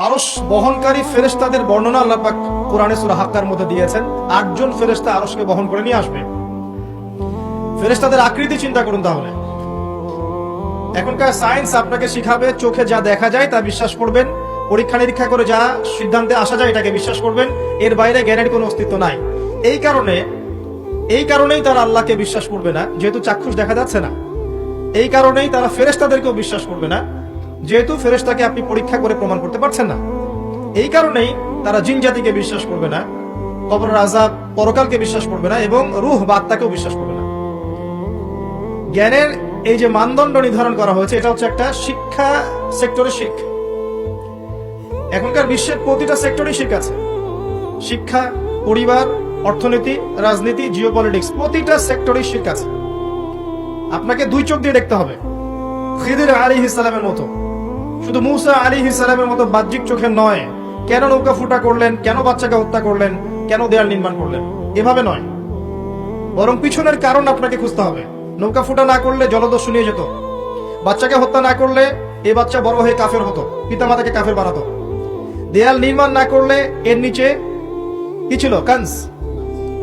আরশ বহনকারী ফেরেশতাদের বর্ণনা আল্লাহ পাক কোরআনে সূরা হাক্কার মধ্যে দিয়েছেন। 8 জন ফেরেশতা আরশকে বহন করে নিয়ে আসবে। ফেরেশতাদের আকৃতি চিন্তা করুন তাহলে। এখনকার সায়েন্স আপনাকে শিখাবে চোখে যা দেখা যায় তা বিশ্বাস করবেন, পরীক্ষা নিরীক্ষা করে যা সিদ্ধান্তে আসা যায় এটাকে বিশ্বাস করবেন, এর বাইরে জ্ঞানের কোনো অস্তিত্ব নাই। এই কারণেই তারা আল্লাহকে বিশ্বাস করবে না, যেহেতু চাক্ষুষ দেখা যাচ্ছে না। এই কারণেই তারা ফেরেশতাদেরকেও বিশ্বাস করবে না, যেহেতু ফেরেশতাকে আপনি পরীক্ষা করে প্রমাণ করতে পারছেন না। এই কারণেই তারা জিন জাতিকে বিশ্বাস করবে না, কবরের আযাব, পরকালকে বিশ্বাস করবে না, এবং রূহ বা আত্মাকেও বিশ্বাস করবে না। জ্ঞানের এই যে মানদণ্ড নির্ধারণ করা হয়েছে, এটা হচ্ছে একটা শিক্ষা সেক্টরের শিখ। এখনকার বিশ্বের প্রতিটা সেক্টরে শিখ আছে। শিক্ষা, পরিবার, অর্থনীতি, রাজনীতি, জিওপলিটিক্স, প্রতিটা সেক্টরে শিখ আছে। আপনাকে দুই চোখ দিয়ে দেখতে হবে। খিদির আলাইহিস সালামের মতো, শুধু মূসা আলাইহিস সালামের মতো বাহ্যিক চোখে নয়, কেন নৌকা ফুটা করলেন, কেন বাচ্চাকে হত্যা করলেন, কেন দেয়াল নির্মাণ করলেন, এভাবে নয়, বরং পিছনের কারণ আপনাকে খুঁজতে হবে। নৌকা ফুটা না করলে জলদস্যু নিয়ে যেত, বাচ্চাকে হত্যা না করলে এ বাচ্চা বড় হয়ে কাফের হতো, পিতামাতাকে কাফের বানাতো। দেয়াল নির্মাণ না করলে এর নিচে কি ছিল, কানস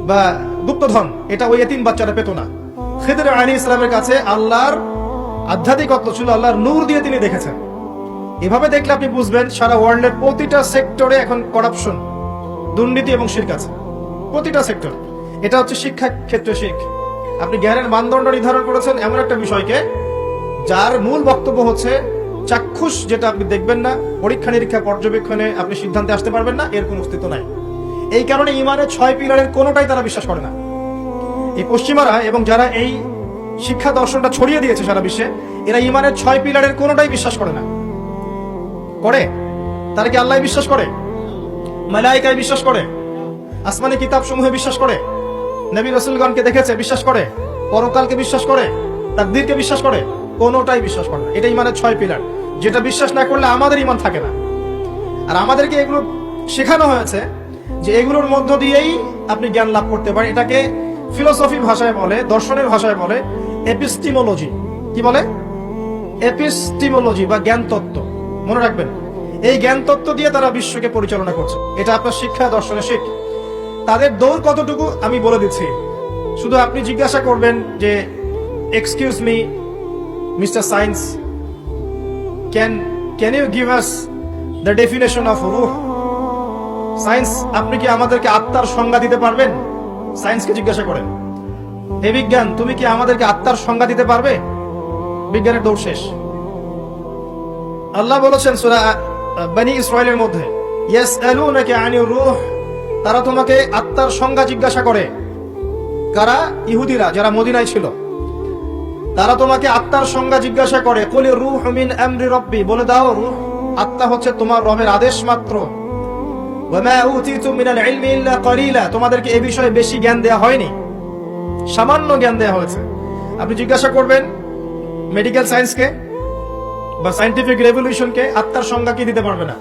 বা গুপ্তধন, এটা ওই এতিম বাচ্চারা পেত না। খিদির আলাইহিস সালামের কাছে আল্লাহর আধ্যাত্মিকত্ব ছিল, আল্লাহর নূর দিয়ে তিনি দেখেছেন। এভাবে দেখলে আপনি বুঝবেন সারা ওয়ার্ল্ডের প্রতিটা সেক্টরে এখন করাপশন, দুর্নীতি এবং শিরক আছে, প্রতিটা সেক্টর। এটা হচ্ছে শিক্ষা ক্ষেত্রে শিখ। আপনি জ্ঞানের মানদণ্ড নির্ধারণ করেছেন এমন একটা বিষয়কে, যার মূল বক্তব্য হচ্ছে চাক্ষুষ যেটা আপনি দেখবেন না, পরীক্ষা নিরীক্ষা পর্যবেক্ষণে আপনি সিদ্ধান্তে আসতে পারবেন না, এর কোনো অস্তিত্ব নাই। এই কারণে ইমানের 6 পিলারের কোনোটাই তারা বিশ্বাস করে না। এই পশ্চিমারা এবং যারা এই শিক্ষা দর্শনটা ছড়িয়ে দিয়েছে সারা বিশ্বে, এরা ইমানের 6 পিলারের কোনোটাই বিশ্বাস করে না। করে? তারা কি আল্লাহ বিশ্বাস করে? মালায়েকায় বিশ্বাস করে? আসমানি কিতাব সমূহে বিশ্বাস করে? নবী রাসূলগণকে দেখেছে, বিশ্বাস করে? পরকালকে বিশ্বাস করে? তাকদীরকে বিশ্বাস করে? কোনোটাই বিশ্বাস করে না। এটা ইমানের 6 পিলার, যেটা বিশ্বাস না করলে আমাদের ইমান থাকে না। আর আমাদেরকে এগুলো শেখানো হয়েছে যে এগুলোর মধ্য দিয়েই আপনি জ্ঞান লাভ করতে পারেন। এটাকে ফিলোসফি ভাষায় বলে, দর্শনের ভাষায় বলে এপিস্টিমোলজি। কি বলে? এপিস্টিমোলজি বা জ্ঞান তত্ত্ব। মনে রাখবেন, এই জ্ঞান তত্ত্ব দিয়ে তারা বিশ্বকে পরিচালনা করছে। এটা আপনার শিক্ষা দর্শনের শিখ। তাদের দৌড় কতটুকু আমি বলে দিচ্ছি, শুধু আপনি জিজ্ঞাসা করবেন যে excuse me mister science, can you give us the definition of রূহ? সায়েন্স, আপনি কি আমাদেরকে আত্মার সংজ্ঞা দিতে পারবেন? সায়েন্সকে জিজ্ঞাসা করেন, হে বিজ্ঞান, তুমি কি আমাদেরকে আত্মার সংজ্ঞা দিতে পারবে? বিজ্ঞানের দৌড় শেষ। আল্লাহ বলেছেন সূরা বনী ইসরাঈলের মধ্যে, ইয়াসআলুনাকা আনির রূহ, তারা তোমাকে আত্মার সংজ্ঞা জিজ্ঞাসা করে। কারা? ইহুদিরা, যারা মদিনায় ছিল। তারা তোমাকে আত্মার সংজ্ঞা জিজ্ঞাসা করে। কুলির রূহু মিন আমরি রাব্বি, বলে দাও রূহ আত্মা হচ্ছে তোমার রবের আদেশ মাত্র। ওয়া মা উতিতুম মিনাল ইলমি ইল্লা ক্বালিলা, তোমাদেরকে এই বিষয়ে বেশি জ্ঞান দেয়া হয়নি, সামান্য জ্ঞান দেয়া হয়েছে। আপনি জিজ্ঞাসা করবেন মেডিকেল সায়েন্সকে বা সায়েন্টিফিক রেভলিউশনকে, আত্মার সংজ্ঞা কি দিতে পারবে না।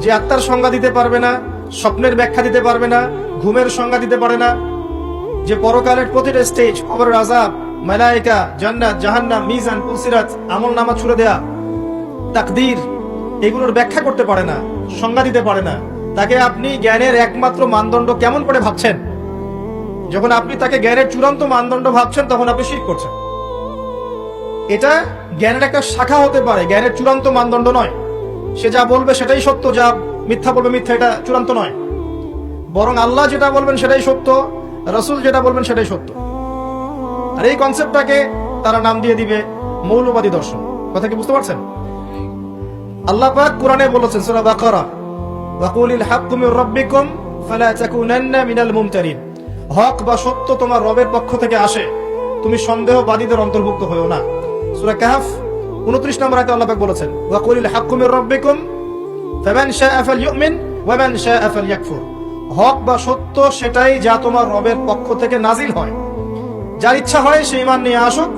যে আত্মার সংজ্ঞা দিতে পারবে না, স্বপ্নের ব্যাখ্যা দিতে পারবে না, ঘুমের সংজ্ঞা দিতে পারে না, যে পরকালের প্রতিটা স্টেজ, কবরের আযাব, মালায়েকা, জান্নাত, জাহান্নাম, মিজান, পুলসিরাত, আমলনামা ছুড়ে দেয়া, তাকদীর, এগুলোর ব্যাখ্যা করতে পারে না, সংজ্ঞা দিতে পারে না, তাকে আপনি জ্ঞানের একমাত্র মানদণ্ড কেমন করে ভাবছেন? যখন আপনি তাকে জ্ঞানের চূড়ান্ত মানদণ্ড ভাবছেন, তখন আপনি শিরক করছেন। এটা জ্ঞানের একটা শাখা হতে পারে, জ্ঞানের চূড়ান্ত মানদণ্ড নয়। সে যা বলবে সেটাই সত্য, যা মিথ্যা বলবে মিথ্যা, এটা চূড়ান্ত নয়। বরং আল্লাহ যেটা বলবেন সেটাই সত্য, রাসূল যেটা বলবেন সেটাই সত্য। আর এই কনসেপ্টটাকে তারা নাম দিয়ে দিবে মৌলবাদী দর্শন। কথা কি বুঝতে পারছেন? আল্লাহ পাক কোরআনে বলেছেন সূরা বাকারা, ওয়া কুলিল হাক্কু মির রাব্বিকুম ফালা তাকুনান্না মিনাল মুমতারিন, হক বা সত্য তোমার রবের পক্ষ থেকে আসে, তুমি সন্দেহবাদীদের অন্তর্ভুক্ত হয়ো না। সূরা কাহফ 29 নম্বর আয়াতে আল্লাহ পাক বলেছেন, ওয়া কুলিল হাক্কু মির রাব্বিকুম ফামান শাআ ফালইউমিন ওয়া মান শাআ ফালইয়াকফুর, হক বা সত্য সেটাই যা তোমার রবের পক্ষ থেকে নাজিল হয়। যার ইচ্ছা হয় সে ঈমান নিয়ে আসুক,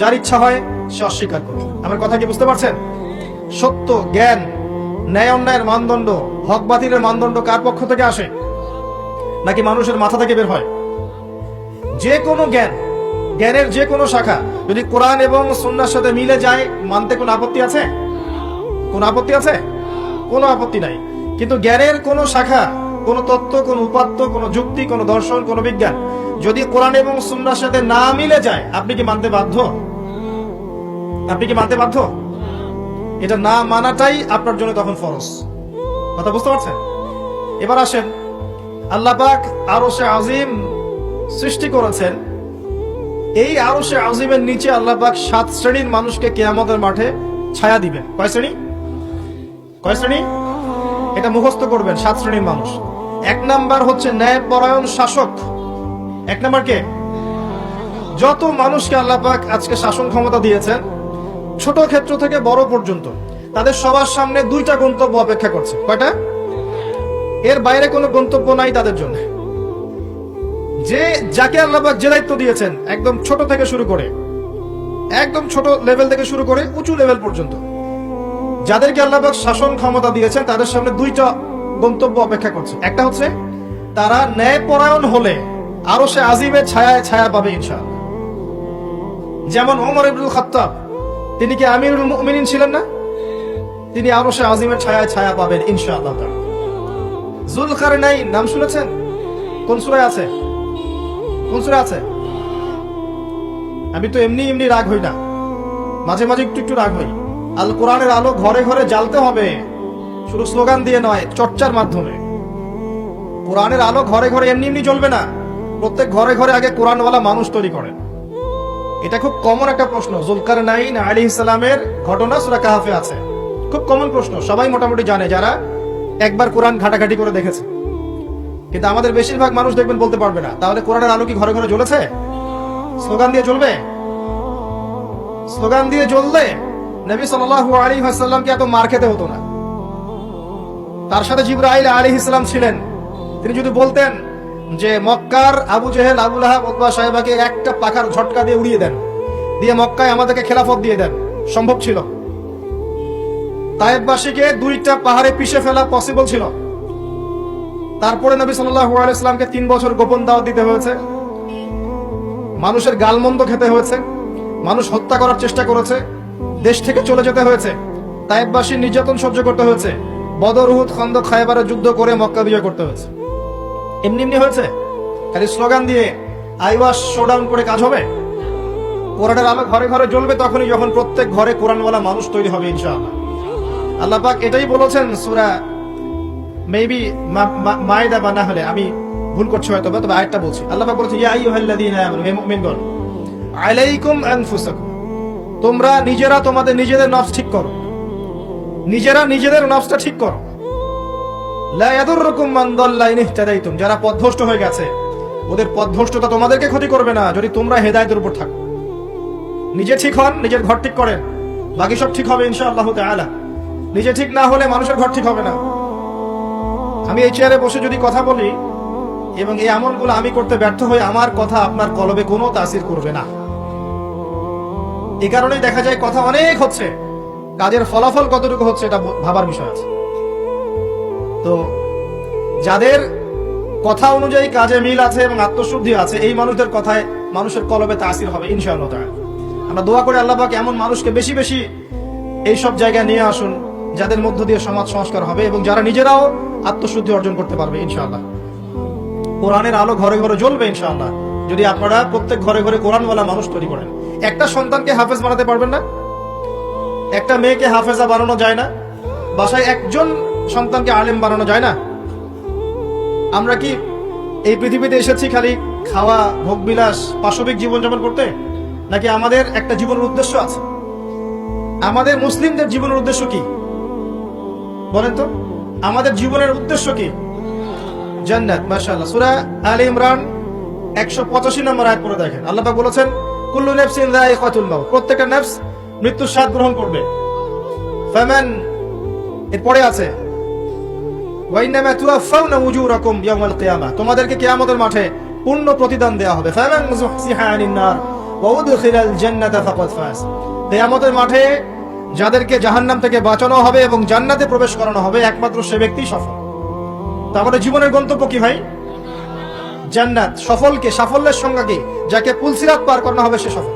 যার ইচ্ছা হয় সে অস্বীকার করুক। আমার কথা কি বুঝতে পারছেন? সত্য, জ্ঞান, ন্যায় অন্যায়ের মানদণ্ড, হক বাতিলের মানদণ্ড কার পক্ষ থেকে আসে? নাকি মানুষের মাথা থেকে বের হয়? যে কোনো জ্ঞান, জ্ঞানের যে কোনো শাখা যদি কোরআন এবং সুন্নাহর সাথে মিলে যায়, মানতে কোনো আপত্তি আছে? কোন আপত্তি আছে? কোনো আপত্তি নাই। কিন্তু জ্ঞানের কোনো শাখা, কোনো তত্ত্ব, কোনো উপাত্ত, কোনো যুক্তি, কোনো দর্শন, কোনো বিজ্ঞান যদি কোরআন এবং সুন্নাহর সাথে না মিলে যায়, আপনি কি মানতে বাধ্য? আপনি কি মানতে বাধ্য? এটা না মানাটাই আপনার জন্য তখন ফরজ। কথা বুঝতে পারছেন? এবার আসেন, আল্লাহ পাক আরশে আজিম সৃষ্টি করেছেন। এই আরশে আজিমের নিচে আল্লাহ পাক 7 শ্রেণীর মানুষকে কিয়ামতের মাঠে ছায়া দিবেন। কয় শ্রেণী? কয় শ্রেণী? এটা মুখস্থ করবেন। 7 শ্রেণীর মানুষ। 1 নাম্বার হচ্ছে ন্যায়পরায়ণ শাসক। 1 নাম্বার কে? যত মানুষকে আল্লাহ পাক আজকে শাসন ক্ষমতা দিয়েছেন, ছোট ক্ষেত্র থেকে বড় পর্যন্ত, তাদের সবার সামনে 2টা গন্তব্য অপেক্ষা করছে। কয়টা? এর বাইরে কোনো গন্তব্য নাই তাদের জন্য। যে যাকে আল্লাহ পাক যে দায়িত্ব দিয়েছেন, একদম ছোট থেকে শুরু করে, একদম ছোট লেভেল থেকে শুরু করে উঁচু লেভেল পর্যন্ত যাদেরকে আল্লাহ পাক শাসন ক্ষমতা দিয়েছেন, তাদের সামনে 2টা গন্তব্য অপেক্ষা করছে। একটা হচ্ছে তারা ন্যায়পরায়ণ হলে আরশে আজিমের ছায়ায় ছায়া পাবে ইনশাআল্লাহ। যেমন ওমর ইবনুল খাত্তাব, তিনি কি আমিরুল মুমিনিন ছিলেন না? তিনি আরশে আজিমের ছায়ায় ছায়া পাবেন ইনশাআল্লাহ। যুলকারনাইন নাম শুনেছেন? কোন সূরায় আছে? কোন সূরা আছে? আমি তো এমনি এমনি রাগ হই না, মাঝে মাঝে একটু একটু রাগ হই। আল কোরআনের আলো ঘরে ঘরে জ্বালতে হবে, শুধু স্লোগান দিয়ে নয়, চর্চার মাধ্যমে। কোরআনের আলো ঘরে ঘরে এমনি এমনি জ্বলবে না, প্রত্যেক ঘরে ঘরে আগে কোরআনওয়ালা মানুষ তৈরি করেন। এটা খুব কমন একটা প্রশ্ন। যুলকারনাইন আলাইহিস সালামের ঘটনা সূরা কাহফে আছে, খুব কমন প্রশ্ন, সবাই মোটামুটি জানে যারা একবার কোরআন ঘাটাঘাটি করে দেখেছে। কিন্তু আমাদের বেশিরভাগ মানুষ দেখবেন বলতে পারবে না। তাহলে কোরআনের আলো কি ঘরে ঘরে জ্বলেছে? স্লোগান দিয়ে জ্বলবে? স্লোগান দিয়ে জ্বললে নবী সাল্লাল্লাহু আলাইহি ওয়াসাল্লামকে এত মার খেতে হতো না। তার সাথে জিবরাইল আলাইহিস সালাম ছিলেন। তিনি যদি বলতেন যে মক্কার আবু জেহেল, আবু লাহাব, উতবা, সাহেবাকে একটা পাখার ঝটকা দিয়ে উড়িয়ে দেন, দিয়ে মক্কায় আমাদেরকে খেলাফত দিয়ে দেন, সম্ভব ছিল। তায়েফবাসীকে 2টা পাহাড়ে পিষে ফেলা পসিবল ছিল। তারপরে নবী সাল্লাল্লাহু আলাইহি ওয়াসাল্লামকে 3 বছর গোপন দাওয়াত দিতে হয়েছে, মানুষের গালমন্দ খেতে হয়েছে, মানুষ হত্যা করার চেষ্টা করেছে, দেশ থেকে চলে যেতে হয়েছে, তায়েফবাসীর নির্যাতন সহ্য করতে হয়েছে, বদর, উহুদ, খন্দক, খায়বারের যুদ্ধ করে মক্কা বিজয় করতে হয়েছে। এমনি এমনি হয়েছে? খালি স্লোগান দিয়ে আইওয়াস শোডাউন করে কাজ হবে? কোরআনের আলো ঘরে ঘরে জ্বলবে তখনই যখন প্রত্যেক ঘরে কোরআনওয়ালা মানুষ তৈরি হবে ইনশাআল্লাহ। আল্লাহ পাক এটাই বলেছেন সূরা মেবি মাইদা, বা না হলে আমি ভুল করছি হয়তো, তবে আয়াতটা বলছি। আল্লাহ পাক বলেছে ইয়া আইয়ুহাল্লাযীনা আমানু, হে মুমিনগণ, আলাইকুম আনফুসাকুম, তোমরা নিজেরা তোমাদের নিজেদের নফস ঠিক করো, নিজেরা নিজেদের নফসটা ঠিক করো। লা ইয়াদুররুকুম মান দাল্লা ইন ইহতাদাইতুম, যারা পথভ্রষ্ট হয়ে গেছে ওদের পথভ্রষ্টতা তোমাদেরকে ক্ষতি করবে না যদি তোমরা হেদায়েতের উপর থাকো। নিজে ঠিক হন, নিজের ঘর ঠিক করেন, বাকি সব ঠিক হবে ইনশাআল্লাহ তাআলা। নিজে ঠিক না হলে মানুষের ঘর ঠিক হবে না। আমি এই চেয়ারে বসে যদি কথা বলি এবং এই আমলগুলো আমি করতে ব্যর্থ হই, আমার কথা আপনার কলবে কোনো তাসির করবে না। এই কারণেই দেখা যায় কথা অনেক হচ্ছে, কাজের ফলাফল কতটুকু হচ্ছে এটা ভাবার বিষয় আছে। তো যাদের কথা অনুযায়ী কাজে মিল আছে এবং আত্মশুদ্ধি আছে, এই মানুষদের কথায় মানুষের কলবে তাসির হবে ইনশাআল্লাহ তাআলা। আমরা দোয়া করে আল্লাহ পাক এমন মানুষকে বেশি বেশি এই সব জায়গায় নিয়ে আসুন যাদের মধ্য দিয়ে সমাজ সংস্কার হবে এবং যারা নিজেরাও আত্মশুদ্ধি অর্জন করতে পারবে ইনশাআল্লাহ। কোরআনের আলো ঘরে ঘরে জ্বলবে ইনশাআল্লাহ যদি আপনারা প্রত্যেক ঘরে ঘরে কোরআনওয়ালা মানুষ তৈরি করেন। একটা সন্তানকে হাফেজ বানাতে পারবেন না? একটা মেয়েকে হাফেজা বানানো যায় না? বাসায় একজন সন্তানকে আলেম বানানো যায় না? আমরা কি এই পৃথিবীতে এসেছি খালি খাওয়া, ভোগবিলাস, পাশবিক জীবনযাপন করতে, নাকি আমাদের একটা জীবনের উদ্দেশ্য আছে? আমাদের মুসলিমদের জীবনের উদ্দেশ্য কি বলেন তো? আমাদের জীবনের উদ্দেশ্য কি? জান্নাত। মাশাআল্লাহ, সূরা আলে ইমরান 185 নম্বর আয়াত পড়ে দেখেন। আল্লাহ পাক বলেছেন কুল্লু নাফসিন যায়িকাতুল মাউত, প্রত্যেকটা নফস মৃত্যুর স্বাদ গ্রহণ করবে। ফামান, এরপরে আছে ওয়া ইন্নামা তুওয়াফাউনা উজুরাকুম ইয়াওমাল কিয়ামাহ, তোমাদেরকে কিয়ামতের মাঠে পূর্ণ প্রতিদান দেয়া হবে। ফামান যুহসিহা আনিন নার ওয়া উদখিলাল জান্নাতা ফাকাদ ফাজ, কিয়ামতের মাঠে যাদেরকে জাহান্নাম থেকে বাঁচানো হবে এবং জান্নাতে প্রবেশ করানো হবে একমাত্র সে ব্যক্তি সফল। তারপরে জীবনের গন্তব্য কি ভাই? জান্নাত। সফলকে, সাফল্যের সংজ্ঞা কি? যাকে পুলসিরাত পার করানো হবে সে সফল।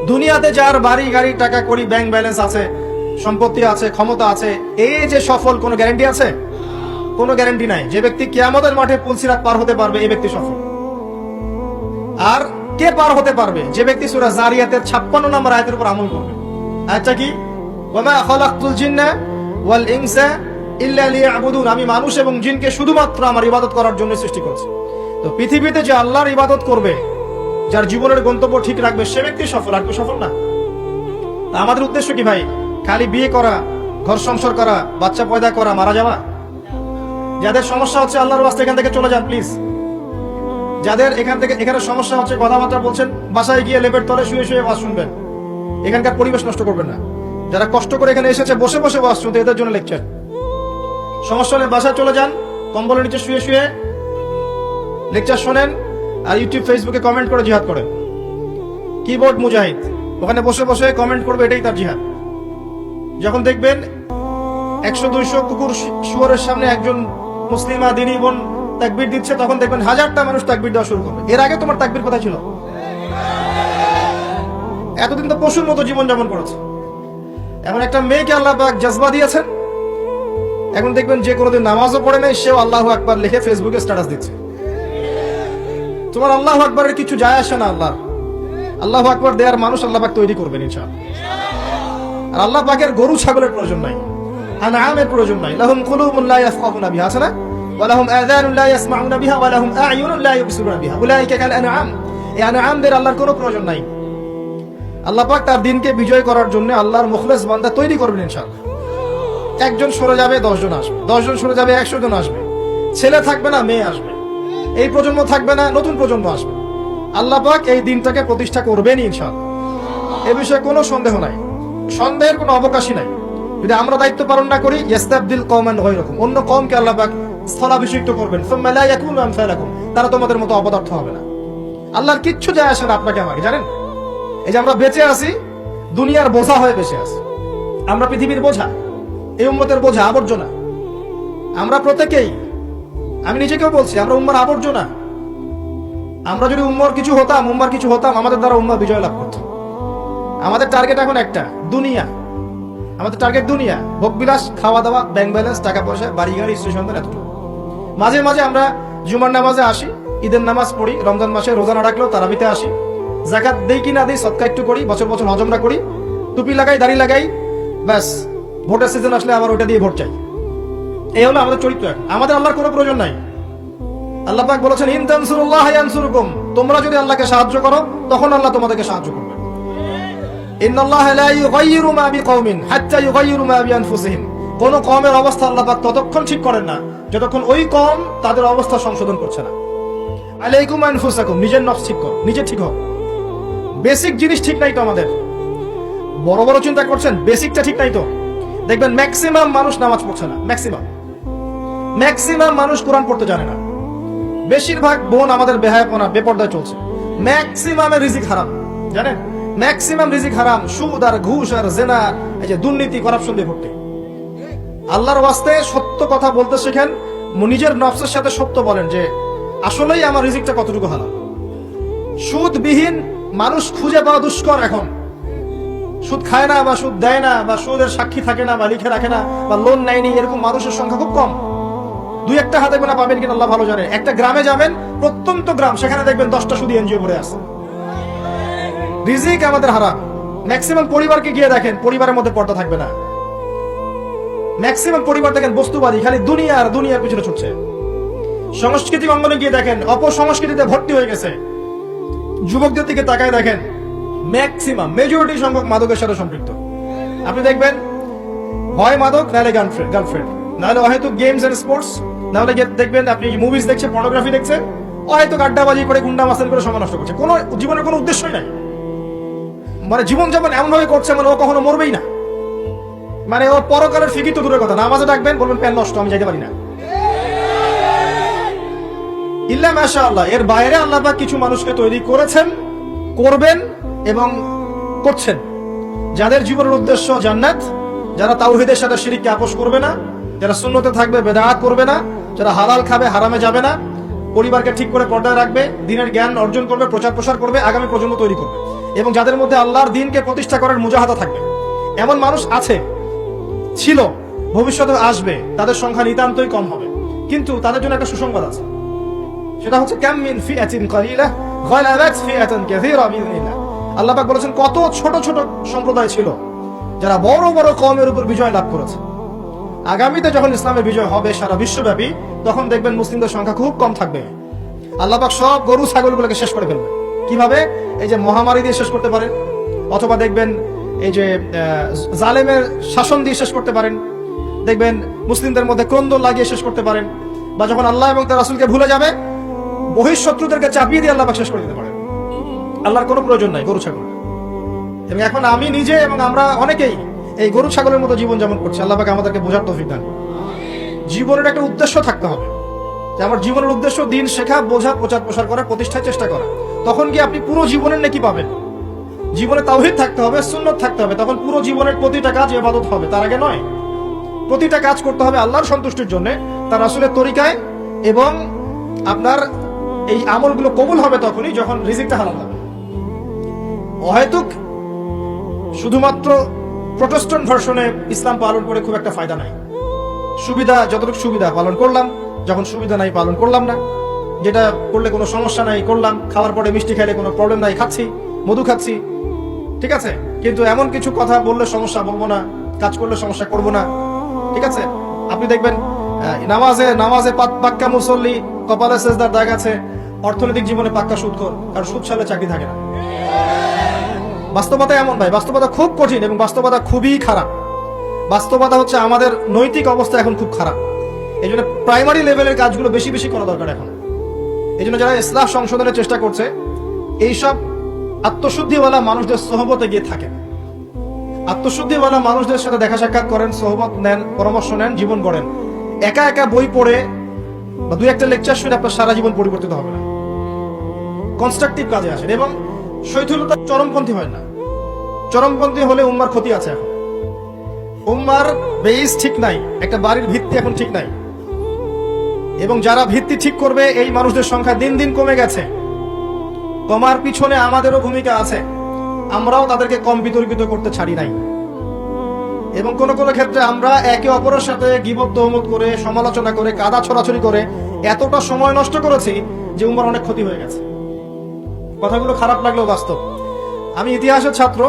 দুনিয়াতে যার বাড়ি গাড়ি টাকা কড়ি ব্যাংক ব্যালেন্স আছে, সম্পত্তি আছে, ক্ষমতা আছে, এই যে সফল, কোনো গ্যারান্টি আছে? কোনো গ্যারান্টি নাই। যে ব্যক্তি কিয়ামতের মাঠে পুলসিরাত পার হতে পারবে, এই ব্যক্তি সফল। আর কে পার হতে পারবে? যে ব্যক্তি সূরা জারিয়াতের 56 নম্বর আয়াতের উপর আমল করবে। আয়াতটা কি? ওয়ামা খালাকতুল জিন্না ওয়াল ইনসা ইল্লা লিয়াবুদুন, আমি মানুষ এবং জিনকে শুধুমাত্র আমার ইবাদত করার জন্য সৃষ্টি করেছি। তো পৃথিবীতে যে আল্লাহর ইবাদত করবে, যার জীবনের গন্তব্য ঠিক রাখবে, সে ব্যক্তি সফল, আর কেউ সফল না। আমাদের উদ্দেশ্য কি ভাই? খালি বিয়ে করা, ঘর সংসার করা, বাচ্চা পয়দা করা, মারা যাওয়া? যাদের সমস্যা হচ্ছে আল্লাহর ওয়াস্তে এখান থেকে চলে যান প্লিজ। যাদের এখানে সমস্যা হচ্ছে, কথাবার্তা বলছেন, বাসায় গিয়ে লেপের তলে শুয়ে শুয়ে ওয়াজ শুনবেন। এখানকার পরিবেশ নষ্ট করবেন না। যারা কষ্ট করে এখানে এসেছে বসে বসে ওয়াজ শুনতে, এদের জন্য লেকচার। সমস্যা হলে বাসায় চলে যান, কম্বলের নিচে শুয়ে শুয়ে লেকচার শোনেন, আর ইউটিউব ফেসবুকে কমেন্ট করে জিহাদ করেন। কিবোর্ড মুজাহিদ ওখানে বসে বসে কমেন্ট করবে, এটাই তার জিহাদ। যখন দেখবেন 100-200 কুকুর শুয়োরের সামনে একজন মুসলিমা দিনী বোন তাকবীর দিচ্ছে, তখন দেখবেন 1000টা মানুষ তাকবীর দেওয়া শুরু করবে। এর আগে তোমার তাকবীর কোথায় ছিল? এতদিন তো পশুর মতো জীবন যাপন করেছে। এখন একটা মেয়েকে আল্লাহ পাক জজবা দিয়েছেন, এখন দেখবেন যে কোনোদিন নামাজও পড়ে নাই, সেও আল্লাহু আকবার লিখে ফেসবুকে স্ট্যাটাস দিচ্ছে। তোমার আল্লাহু আকবারের কিছু যায় আসে না। আল্লাহু আকবার দেওয়ার মানুষ আল্লাহ পাক তৈরি করবেন ইনশাআল্লাহ। আর আল্লাহ পাকের গরু ছাগলের প্রয়োজন নাই, আনআমের প্রয়োজন নাই। লাহুম কুলুবুন লা ইয়াফকাহুনা বিহা, আছে না? ওয়া লাহুম আযানুন লা ইয়াসমাউনা বিহা ওয়া লাহুম আ'য়ুনুন লা ইউবসিরুনা বিহা উলাইকা কাল আনআম। এই আনআমদের আল্লাহর কোনো প্রয়োজন নাই। আল্লাহ পাক তার দিনকে বিজয় করার জন্য আল্লাহর মুখলেস বান্দা তৈরি করবেন ইনশাআল্লাহ। একজন সরে যাবে, 10 জন আসবে, 10 জন সরে যাবে, 100 জন আসবে। ছেলে থাকবে না, মেয়ে আসবে। এই প্রজন্ম থাকবে না, নতুন প্রজন্ম আসবে। আল্লাহ পাক এই দিনটাকে প্রতিষ্ঠা করবেন ইনশাআল্লাহ। এ বিষয়ে কোনো সন্দেহ নাই, সন্দেহের কোনো অবকাশই নাই। যদি আমরা দায়িত্ব পালন না করি, ইয়াস্তাবদিল কওমান গায়রাকুম, অন্য কওমকে আল্লাহ পাক স্থলাভিষিক্ত করবেন। সুম্মা লা ইয়াকুনু আমসালাকুম, তারা তোমাদের মতো অপদার্থ হবে না। আল্লাহর কিচ্ছু যায় আসে না আপনাকে আমাকে, জানেন? এই যে আমরা বেঁচে আছি, দুনিয়ার বোঝা হয়ে বেঁচে আছি। আমরা পৃথিবীর বোঝা, এই উম্মতের বোঝা, আবর্জনা। আমরা প্রত্যেকেই, আমি নিজেকেও বলছি, আমরা উম্মার আবর্জনা। আমরা যদি উম্মার কিছু হতাম, আমাদের দ্বারা উম্মা বিজয় লাভ করত। আমাদের টার্গেট এখন একটা, দুনিয়া। আমাদের টার্গেট দুনিয়া, ভোগ বিলাস, খাওয়া দাওয়া, ব্যাংক ব্যালেন্স, টাকা পয়সা, বাড়ি গাড়ি, স্ত্রী সন্তান, এতটুকু। মাঝে মাঝে আমরা জুমার নামাজে আসি, ঈদের নামাজ পড়ি, রমজান মাসে রোজা না রাখলেও তারাবিতে আসি, যাকাত দেই কি না দেই, সদকা একটু করি, বছর বছর হজ উমরা করি, টুপি লাগাই, দাড়ি লাগাই, ব্যাস ভোটের সিজন আসলে আবার ওটা দিয়ে ভোট চাই। এই হলো আমাদের চরিত্র। আমাদের আল্লাহর কোনো প্রয়োজন নাই। আল্লাহ পাক বলেছেন, ইন তানসুরুল্লাহ ইয়ানসুরকুম, তোমরা যদি আল্লাহকে সাহায্য করো, তখন আল্লাহ তোমাদেরকে সাহায্য করবে। ইন্নাল্লাহা লা ইউগাইয়িরু মা বিকওমিন হাত্তা ইউগাইয়িরু মা বিআনফুসিহিম, কোন কওমের অবস্থা আল্লাহ পাক ততক্ষণ ঠিক করেন না যতক্ষণ ওই কওম তাদের অবস্থা সংশোধন করছে না। আলাইকুম আনফুসাকুম, নিজের নফস ঠিক করো, নিজে ঠিক হও। বেসিক জিনিস ঠিক নাই তো আমাদের। বড় বড় চিন্তা করছেন, বেসিকটা ঠিক নাই তো। দেখবেন ম্যাক্সিমাম মানুষ নামাজ পড়ছে না, ম্যাক্সিমাম মানুষ কোরআন পড়তে জানে না। বেশিরভাগ বোন আমাদের বেহায়াপনা, বেপর্দায় চলছে। ম্যাক্সিমামের রিজিক হারাম, জানেন? ম্যাক্সিমাম রিজিক হারাম, সুদ আর ঘুষ আর জেনা, এই যে দুর্নীতি, করাপশন দিয়ে ভর্তি। আল্লাহর ওয়াস্তে সত্য কথা বলতে শেখেন, নিজের নফসের সাথে সত্য বলেন যে আসলেই আমার রিজিকটা কতটুকু হারাম। সুদবিহীন মানুষ খুঁজে পাওয়া দুষ্কর এখন। সুদ খায় না, বা সুদ দেয় না, বা সুদের সাক্ষী থাকে না, বা লিখে রাখে না, বা লোন নেয়নি, এরকম মানুষের সংখ্যা খুব কম। দুই একটা হাতে গোনা পাবেন কিনা আল্লাহ ভালো জানে। একটা গ্রামে যাবেন, প্রত্যন্ত গ্রাম, সেখানে দেখবেন 10টা সুদী এনজিও ভরে আছে। রিজিক আমাদের হারাম। ম্যাক্সিমাম পরিবারকে গিয়ে দেখেন, পরিবারের মধ্যে পর্দা থাকবে না। ম্যাক্সিমাম পরিবার দেখেন বস্তুবাদী, খালি দুনিয়ার পিছনে ছুটছে। সাংস্কৃতিক অঙ্গনে গিয়ে দেখেন, অপসংস্কৃতিতে ভর্তি হয়ে গেছে। যুবকদের দিকে তাকায় দেখেন, ম্যাক্সিমাম মেজরিটি সংখ্যক মাদকের সাথে সম্পৃক্ত। আপনি দেখবেন হয় মাদক, নাহলে গার্লফ্রেন্ড, নাহলে হয়তো গেমস এন্ড স্পোর্টস, নাহলে দেখবেন আপনি মুভিজ দেখছেন, পর্নোগ্রাফি দেখছেন, হয়তো আড্ডাবাজি করে, গুন্ডা মাস্তানি করে সময় নষ্ট করছে। কোনো জীবনের কোনো উদ্দেশ্যই নাই। মানে জীবন যেমন এমন ভাবে করছে, মানে ও কখনো মরবেই না। মানে ও পরকালের ফিকির তো দূরের কথা, নামাজে ডাকবেন, বলবেন প্যান নষ্ট, আমি যাইতে পারি না। ইল্লা মাশাআল্লাহ, এর বাইরে আল্লাহ পাক কিছু মানুষকে তৈরি করেছেন, করবেন এবং করছেন, যাদের জীবনের উদ্দেশ্য জান্নাত, যারা তাওহীদের সাথে শিরককে আপোষ করবে না, যারা সুন্নতে থাকবে, বেদাত করবে না, যারা হালাল খাবে, হারামে যাবে না, পরিবারকে ঠিক করে পর্দায় রাখবে, দ্বীনের জ্ঞান অর্জন করবে, প্রচার প্রসার করবে, আগামী প্রজন্ম তৈরি করবে, এবং যাদের মধ্যে আল্লাহর দ্বীনকে প্রতিষ্ঠা করার মুজাহাদা থাকবে। এমন মানুষ আছে, ছিল, ভবিষ্যতে আসবে, তাদের সংখ্যা নিতান্তই কম হবে। কিন্তু তাদের জন্য একটা সুসংবাদ আছে, সেটা হচ্ছে কাম মিন ফিআতিন কালিলা গালাবাত ফিআতান কাসীরা বিইذنিল্লাহ। আল্লাহ পাক বলেছেন কত ছোট ছোট সম্প্রদায় ছিল যারা বড় বড় কওমের উপর বিজয় লাভ করেছে। আগামীতে যখন ইসলামের বিজয় হবে সারা বিশ্বব্যাপী, তখন দেখবেন মুসলিমদের সংখ্যা খুব কম থাকবে। আল্লাহ পাক সব গরু ছাগলগুলোকে শেষ করে ফেলবে। কিভাবে? এই যে মহামারী দিয়ে শেষ করতে পারেন, অথবা দেখবেন এই যে জালেমের শাসন দিয়ে শেষ করতে পারেন, দেখবেন মুসলিমদের মধ্যে ক্রন্দন লাগিয়ে শেষ করতে পারেন, বা যখন আল্লাহ এবং তার রাসূলকে ভুলে যাবে বহিঃশত্রুদেরকে চাপিয়ে দিয়ে আল্লাহ পাক শেষ করে দিতে পারেন। আল্লাহর কোনো প্রয়োজন নাই গরু ছাগল। এবং এখন আমি নিজে এবং আমরা অনেকেই এই গরু ছাগলের মতো জীবন যেমন করছি, আল্লাহ পাক আমাদেরকে বোঝার তৌফিক দান। জীবনের একটা উদ্দেশ্য থাকতে হবে, যে আমার জীবনের উদ্দেশ্য দিন শেখা, বোঝা, প্রচার প্রসার করা, প্রতিষ্ঠার চেষ্টা করা। তখন কি আপনি পুরো জীবনের নেকি পাবেন। জীবনে তাওহীদ থাকতে হবে, সুন্নাত থাকতে হবে, তখন পুরো জীবনের প্রতিটা কাজ ইবাদত হবে। তার আগে নয়। প্রতিটা কাজ করতে হবে আল্লাহর সন্তুষ্টির জন্য, তার রাসূলের তরিকায়, এবং আপনার এই আমলগুলো কবুল হবে তখনই যখন রিজিকটা হালাল হবে। অহেতুক শুধুমাত্র প্রোটেস্ট্যান্ট ভার্সনে ইসলাম পালন করে খুব একটা ফায়দা নাই। সুবিধা যতটুকু সুবিধা পালন করলাম, যখন সুবিধা নাই পালন করলাম না। যেটা করলে কোনো সমস্যা নাই করলাম, খাওয়ার পরে মিষ্টি খাইলে কোনো প্রবলেম নাই খাচ্ছি, মধু খাচ্ছি, ঠিক আছে। কিন্তু এমন কিছু কথা বললে সমস্যা বলবো না, কাজ করলে সমস্যা করব না, ঠিক আছে। আপনি দেখবেন নামাজে পাক্কা মুসল্লি, কপালে সেজদার দাগ আছে, অর্থনৈতিক জীবনে পাক্কা সুদখোর, কারণ সুদ ছাড়লে চাকরি থাকে না। বাস্তবতা এমন ভাই, বাস্তবতা খুব কঠিন এবং বাস্তবতা খুবই খারাপ। বাস্তবতা হচ্ছে আমাদের নৈতিক অবস্থা এখন খুব খারাপ। এই জন্য প্রাইমারি লেভেলের কাজগুলো বেশি বেশি করা দরকার এখন। এই জন্য যারা ইসলাম সংশোধনের চেষ্টা করছে, এইসব আত্মশুদ্ধিওয়ালা মানুষদের সোহবতে গিয়ে থাকে, আত্মশুদ্ধিওয়ালা মানুষদের সাথে দেখা সাক্ষাৎ করেন, সোহবত নেন, পরামর্শ নেন, জীবন গড়েন। একা একা বই পড়ে বা দুই একটা লেকচার শুনে আপনার সারা জীবন পরিবর্তিত হবে না। কনস্ট্রাকটিভ কাজে আসেন এবং শৈথিলতা চরমপন্থী হয় না। চরমপন্থী হলে উম্মার ক্ষতি আছে। এখন উম্মার বেস ঠিক নাই, একটা বাড়ির ভিত্তি এখন ঠিক নাই, এবং যারা ভিত্তি ঠিক করবে এই মানুষদের সংখ্যা দিন দিন কমে গেছে। কমার পিছনে আমাদেরও ভূমিকা আছে, আমরাও তাদেরকে কম বিতর্কিত করতে ছাড়ি নাই। এবং কোন কোন ক্ষেত্রে আমরা একে অপরের সাথে গীবত তহমত করে, সমালোচনা করে, কাদা ছড়াছড়ি করে এতটা সময় নষ্ট করেছি যে উম্মার অনেক ক্ষতি হয়ে গেছে। কথাগুলো খারাপ লাগলেও বাস্তব। আমি ইতিহাসের ছাত্র।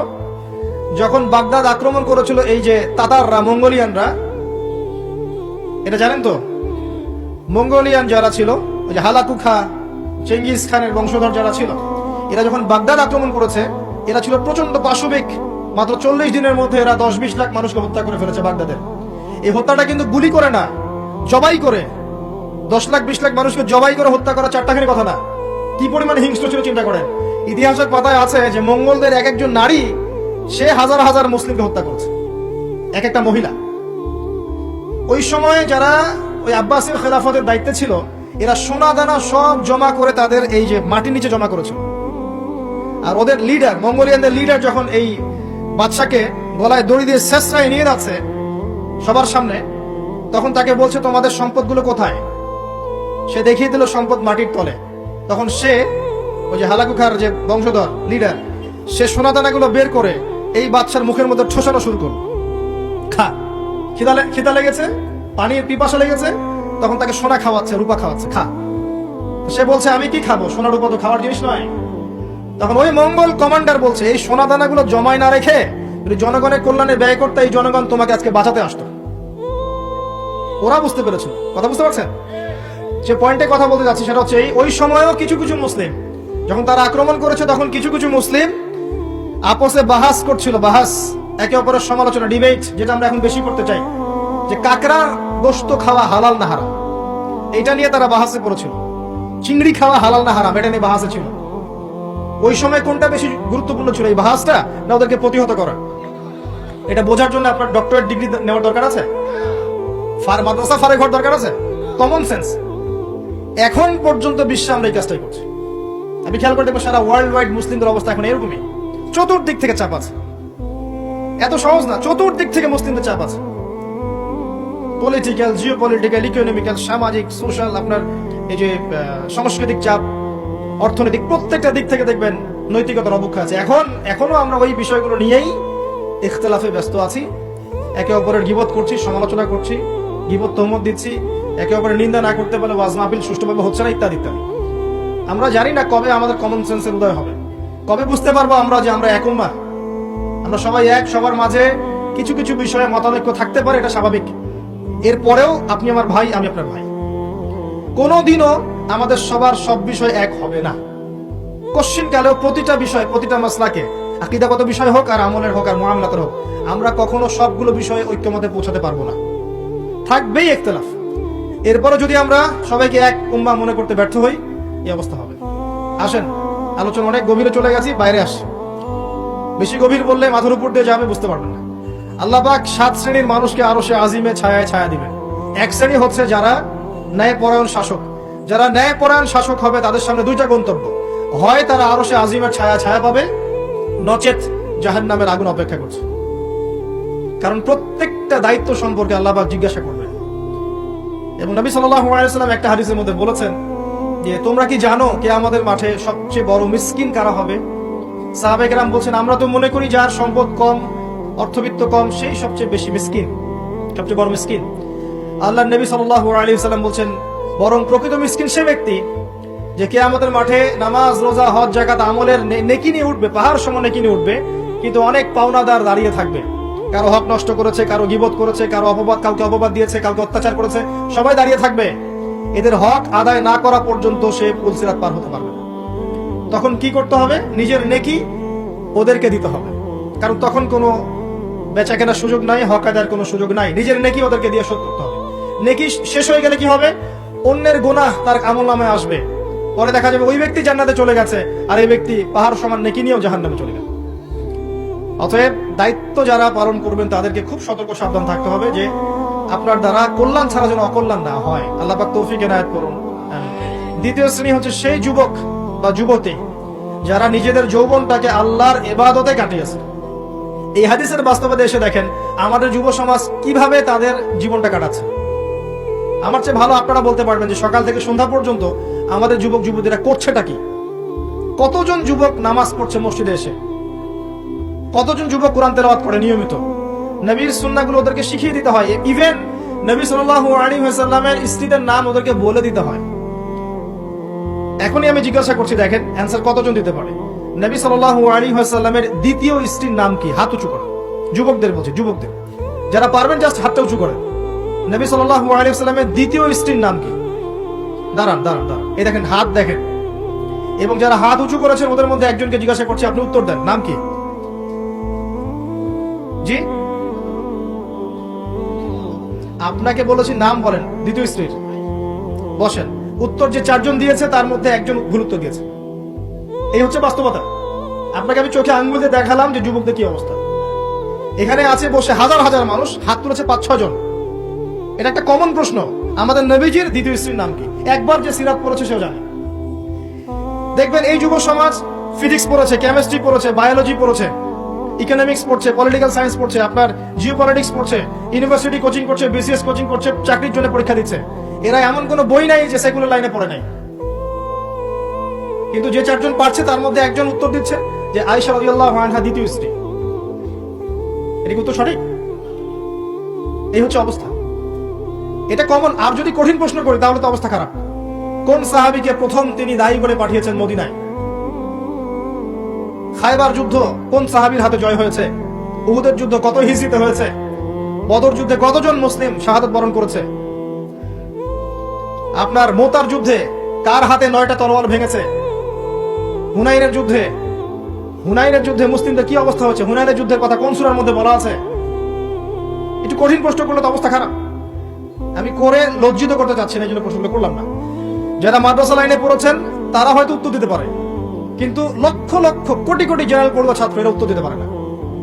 যখন বাগদাদ আক্রমণ করেছিল এই যে তাতাররা, মঙ্গোলিয়ানরা, এটা জানেন তো? মঙ্গোলিয়ান যারা ছিল, ওই যে হালাকু খা, চেঙ্গিস খানের বংশধর যারা ছিল, এরা যখন বাগদাদ আক্রমণ করেছে, এরা ছিল প্রচন্ড পাশবিক। মাত্র 40 দিনের মধ্যে এরা 10-20 লাখ মানুষকে হত্যা করে ফেলেছে বাগদাদের। এই হত্যাটা কিন্তু গুলি করে না, জবাই করে। 10 লাখ 20 লাখ মানুষকে জবাই করে হত্যা করা চারটাখানি কথা না। কি পরিমাণ হিংস্র ছিল চিন্তা করেন। ইতিহাসের পাতায় আছে যে মঙ্গলদের এক একজন নারী সে হাজার হাজার মুসলিমকে হত্যা করেছে, এক একটা মহিলা। ওই সময় যারা ওই আব্বাসের খেলাফতের দায়িত্বে ছিল, এরা সোনা দানা সব জমা করে তাদের এই যে মাটির নিচে জমা করেছিল। আর ওদের লিডার, মঙ্গোলিয়ানদের লিডার যখন এই বাদশাকে গলায় দড়ি দিয়ে শেষরায় নিয়ে যাচ্ছে সবার সামনে, তখন তাকে বলছে তোমাদের সম্পদগুলো কোথায়? সে দেখিয়ে দিল সম্পদ মাটির তলে। তখন সে ওই যে হালাকু খার যে বংশধর লিডার, সে সোনাদানাগুলো বের করে এই বাদশার মুখের মধ্যে ঠোসানো শুরু করল। খা, খিদা লেগেছে, পানির পিপাসা লেগেছে, তখন তাকে সোনা খাওয়াচ্ছে, রূপা খাওয়াচ্ছে, খা। সে বলছে আমি কি খাবো, সোনা রূপা তো খাওয়ার জিনিস নয়। তখন ওই মঙ্গল কমান্ডার বলছে এই সোনা দানাগুলো জমায় না রেখে যদি জনগণের কল্যাণে ব্যয় করতে, এই জনগণ তোমাকে আজকে বাঁচাতে আসতো। ওরা বুঝতে পেরেছিল। কথা বুঝতে পারছেন? যে পয়েন্টে কথা বলতে যাচ্ছি সেটা হচ্ছে ওই সময়ও কিছু কিছু মুসলিম যখন তারা আক্রমণ করেছে, তখন কিছু কিছু মুসলিম আপসে বাহাস করছিল, বাহাস, একে অপরের সমালোচনা, ডিবেট, যেটা আমরা এখন বেশি করতে চাই, যে কাকড়ার গোশত খাওয়া হালাল না হারাম, এটা নিয়ে তারা বাহাসে পড়েছিল। চিংড়ি খাওয়া হালাল না হারাম, এটা নিয়ে বাহাসে ছিল। ওই সময় কোনটা বেশি গুরুত্বপূর্ণ ছিল, এই বাহাসটা না ওদেরকে প্রতিহত করা? এটা বোঝার জন্য আপনার ডক্টরেট ডিগ্রি নেওয়ার দরকার আছে, মাদ্রাসা ফারেক হওয়ার দরকার আছে, কমন সেন্স। এখন পর্যন্ত বিশ্বে আমরা এই কাজটাই করছি। আমি খেয়াল করে দেখবো সারা ওয়ার্ল্ড ওয়াইড মুসলিমদের অবস্থা এখন এরকমই। চতুর্দিক থেকে চাপ আছে, এত সহজ না, চতুর্দিক থেকে মুসলিমদের চাপ আছে। পলিটিক্যাল, জিও পলিটিক্যাল, ইকোনমিক্যাল, সামাজিক, সোশ্যাল, আপনার এই যে সাংস্কৃতিক চাপ, অর্থনৈতিক, প্রত্যেকটা দিক থেকে দেখবেন নৈতিকতার অবক্ষয় আছে। এখনো আমরা ওই বিষয়গুলো নিয়েই ইখতিলাফে ব্যস্ত আছি। একে অপরের গীবত করছি, সমালোচনা করছি, গীবত তহমত দিচ্ছি, একে অপরের নিন্দা না করতে পারলে ওয়াজ মাহফিল সুষ্ঠুভাবে হচ্ছে না, ইত্যাদি ইত্যাদি। আমরা জানি না কবে আমাদের কমন সেন্সের উদয় হবে, কবে বুঝতে পারবো আমরা যে আমরা এক উম্মাহ, আমরা সবাই এক, সবার মাঝে কিছু কিছু বিষয়ে মতানৈক্য থাকতে পারে, এটা স্বাভাবিক। এরপরেও আপনি আমার ভাই, আমি আপনার ভাই। কোনোদিনও আমাদের সবার সব বিষয় এক হবে না। কোশ্চিন কালেও প্রতিটা বিষয়, প্রতিটা মাসলাকে, আকীদাগত বিষয় হোক আর আমলের হোক আর মুআমালাতের হোক, আমরা কখনো সবগুলো বিষয়ে ঐক্যমতে পৌঁছাতে পারবো না, থাকবেই ইখতিলাফ। এরপরও যদি আমরা সবাইকে এক উম্মাহ মনে করতে ব্যর্থ হই, এই অবস্থা হবে। আসেন, আলোচনা অনেক গভীরে চলে গেছি, বাইরে আসি। বেশি গভীর বললে মাথার উপর দিয়ে যাবে, বুঝতে পারবেন না। আল্লাহ পাক 7 শ্রেণীর মানুষকে আরশে আজিমে ছায়ায় ছায়া দিবেন। এক শ্রেণী হচ্ছে যারা ন্যায়পরায়ণ শাসক। যারা ন্যায়পরায়ণ শাসক হবে তাদের সামনে দুইটা গন্তব্য, হয় তারা আরশে আজিমের ছায়া ছায়া পাবে, নচেত জাহান্নামের আগুন অপেক্ষা করছে। কারণ প্রত্যেকটা দায়িত্ব সম্পর্কে আল্লাহ পাক জিজ্ঞাসা করবেন। এবং নবী সাল্লাল্লাহু আলাইহি ওয়াসাল্লাম একটা হাদিসের মধ্যে বলেছেন যে, তোমরা কি জানো কিয়ামতের মাঠে সবচেয়ে বড় মিসকিন কারা হবে? সাহাবায়ে কেরাম বলছেন, আমরা তো মনে করি যার সম্পদ কম, অর্থবিত্ত কম, সেই সবচেয়ে বেশি মিসকিন, সবচেয়ে বড় মিসকিন। আল্লাহর নবী সাল্লাল্লাহু আলাইহি ওয়াসাল্লাম বলছেন, বরং প্রকৃত মিসকিন সে ব্যক্তি যে কিয়ামতের মাঠে নামাজ, রোজা, হজ, যাকাত আমলের নেকি নিয়ে উঠবে, পাহাড় সমান নেকি নিয়ে উঠবে, কিন্তু অনেক পাওনাদার দাঁড়িয়ে থাকবে। কারো হক নষ্ট করেছে, কারো গীবত করেছে, কারো অপবাদ, কাউকে অপবাদ দিয়েছে, কাউকে অত্যাচার করেছে, সবাই দাঁড়িয়ে থাকবে। এদের হক আদায় না করা পর্যন্ত সে পুলসিরাত পার হতে পারবে না। তখন কি করতে হবে? নিজের নেকি ওদেরকে দিতে হবে, কারণ তখন কোনো বেচা কেনার সুযোগ নাই, হক আদায়ের কোনো সুযোগ নাই। নিজের নেকি ওদেরকে দিয়ে শোধ করতে হবে। নেকি শেষ হয়ে গেলে কি হবে? অন্যের গুনাহ তার আমলনামায় আসবে, পরে দেখা যাবে ওই ব্যক্তি জান্নাতে চলে গেছে, আর এই ব্যক্তি পাহাড় সমান নেকি নিয়েও জাহান্নামে চলে গেল। অতএব দায়িত্ব যারা পালন করবেন তাদেরকে খুব সতর্ক সাবধান থাকতে হবে যে আপনার দ্বারা কল্যাণ ছাড়া যেন অকল্যাণ না হয়। আল্লাহ পাক তৌফিক এনায়েত করুন। দ্বিতীয় শ্রেণী হচ্ছে সেই যুবক বা যুবতী যারা নিজেদের যৌবনটাকে আল্লাহর ইবাদতে কাটিয়েছে। এই হাদিসের বাস্তবতা এসে দেখেন আমাদের যুব সমাজ কিভাবে তাদের জীবনটা কাটাচ্ছে। আমার চেয়ে ভালো আপনারা বলতে পারবেন যে সকাল থেকে সন্ধ্যা পর্যন্ত আমাদের যুবক যুবতীরা করছেটা কি। কতজন যুবক নামাজ পড়ছে মসজিদে এসে, কতজন যুবক কোরআন তেলাওয়াত করে নিয়মিত। নবীর সুন্নাহগুলো ওদেরকে শিখিয়ে দিতে হয়। ইভেন নবী সাল্লাল্লাহু আলাইহি ওয়াসাল্লামের স্ত্রীদের নাম ওদেরকে বলে দিতে হয়। এখনই আমি জিজ্ঞাসা করছি, দেখেন অ্যানসার কতজন দিতে পারে। নবী সাল্লাল্লাহু আলাইহি ওয়াসাল্লামের দ্বিতীয় স্ত্রীর নাম কি? হাত উঁচু করেন। যুবকদের বলছি, যুবকদের যারা পারবেন জাস্ট হাতটা উঁচু করেন। নবী সাল্লাল্লাহু আলাইহি ওয়াসাল্লামের দ্বিতীয় স্ত্রীর নাম কি? দাঁড়ান দাঁড়ান দাঁড়ান, এই দেখেন হাত দেখেন। এবং যারা হাত উঁচু করেছেন ওদের মধ্যে একজনকে জিজ্ঞাসা করছি, আপনি উত্তর দেন, নাম কি? জি, আপনাকে বলেছি নাম বলেন দ্বিতীয় স্ত্রীর। বসেন। উত্তর যে 4 জন দিয়েছে তার মধ্যে একজন ভুল উত্তর দিয়েছে। এই হচ্ছে বাস্তবতা। আপনাকে আমি চোখে আঙ্গুল দিয়ে দেখালাম যে যুবকদের কি অবস্থা। এখানে আছে বসে হাজার হাজার মানুষ, হাত তুলেছে 5-6 জন। এটা একটা কমন প্রশ্ন, আমাদের নবীজির দ্বিতীয় স্ত্রীর নাম কি? একবার যে সিরাত পড়েছে সেও জানে। দেখবেন এই যুব সমাজ ফিজিক্স পড়েছে, কেমিস্ট্রি পড়েছে, বায়োলজি পড়েছে, ইকোনমিক্স পড়ছে, পলিটিক্যাল সায়েন্স পড়ছে, আপনার জিও পলিটিক্স পড়ছে, ইউনিভার্সিটি কোচিং করছে, বিসিএস কোচিং করছে, চাকরির জন্য পরীক্ষা দিচ্ছে। এরা এমন কোনো বই নাই যে সেকুলার লাইনে পড়ে নাই। কিন্তু যে 4 জন পারছে তার মধ্যে একজন উত্তর দিচ্ছে যে আয়েশা রাদিয়াল্লাহু আনহা দ্বিতীয় স্ত্রী। এটা কি উত্তর সঠিক? এই হচ্ছে অবস্থা। এটা কমন। আর যদি কঠিন প্রশ্ন করি তাহলে তো অবস্থা খারাপ। কোন সাহাবীকে প্রথম তিনি দায়ী করে পাঠিয়েছেন মদিনায়? খায়বার যুদ্ধ কোন সাহাবীর হাতে জয় হয়েছে? উহুদের যুদ্ধ কত হিজরিতে হয়েছে? বদর যুদ্ধে কতজন মুসলিম শাহাদাত বরণ করেছে? আপনার মোতার যুদ্ধে কার হাতে 9টা তরোয়াল ভেঙেছে? হুনাইনের যুদ্ধে মুসলিমদের কি অবস্থা হয়েছে? হুনাইনের যুদ্ধের কথা কোন সূরার মধ্যে বলা আছে? একটু কঠিন প্রশ্ন করলে তো অবস্থা খারাপ। আমি করে লজ্জিত করতে চাচ্ছি না, এই জন্য প্রশ্নগুলো করলাম না। যারা মাদ্রাসা লাইনে পড়েছেন তারা হয়তো উত্তর দিতে পারে, কিন্তু লক্ষ লক্ষ কোটি কোটি জেনারেল পড়ুয়া ছাত্র এরা উত্তর দিতে পারে না।